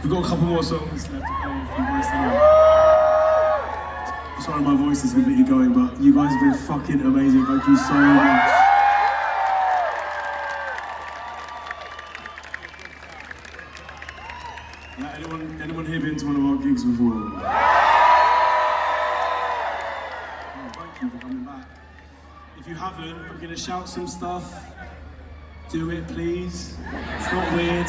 We've got a couple more songs left to play if you guys think. Sorry, my voice is completely going, but you guys have been fucking amazing. Thank you so much. Anyone here been to one of our gigs before? Oh, thank you for coming back. If you haven't, I'm gonna shout some stuff. Do it, please. It's not weird.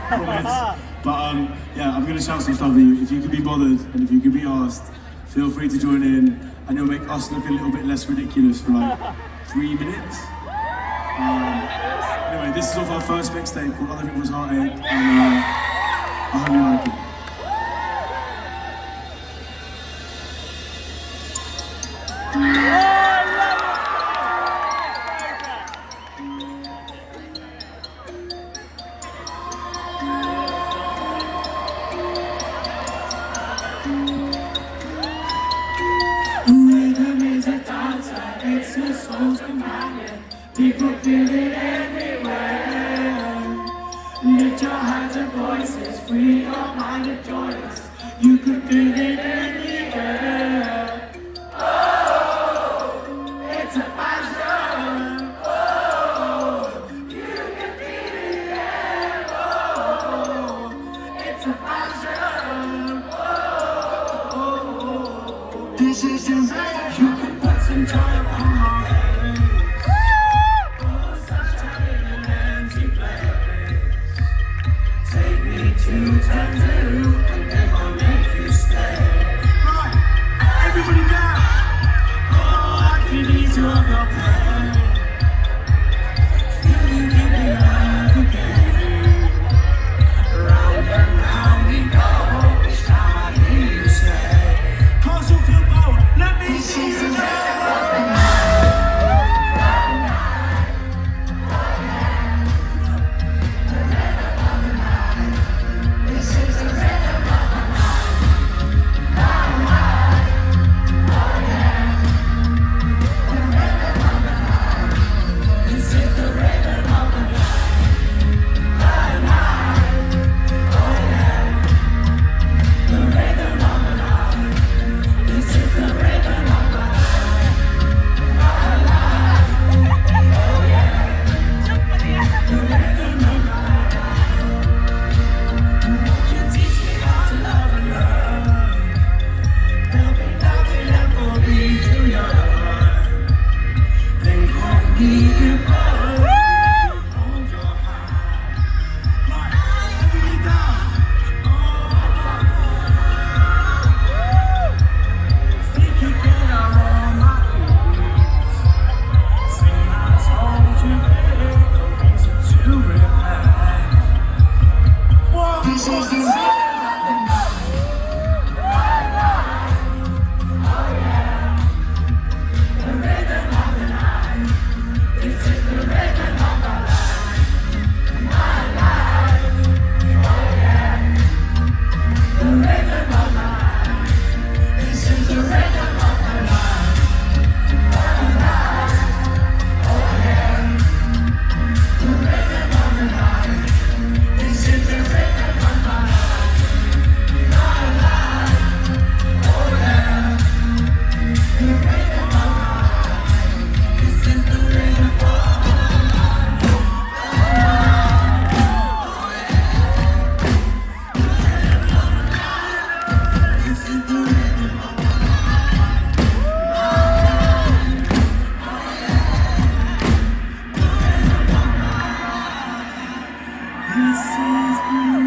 Promise. But yeah, I'm gonna shout some stuff at you. If you could be bothered and if you could be asked, feel free to join in, and it'll make us look a little bit less ridiculous for like 3 minutes. Anyway, this is off our first mixtape called Other People's Heartache, and I hope you like it. People feel it everywhere. Lift your hands and voices, free your mind and join us. You could feel it in the air. Oh, it's a passion. Oh, you can feel it in the air. Oh, it's a passion. Oh, this is your night. You can put some joy on my head. To tattoo, and they gon' make you stay. Right, everybody down. Oh, I can ease your pain. Feel you give me life again. Round and round we go. Each time I hear you say, cause you feel bold, let me see you now. This is the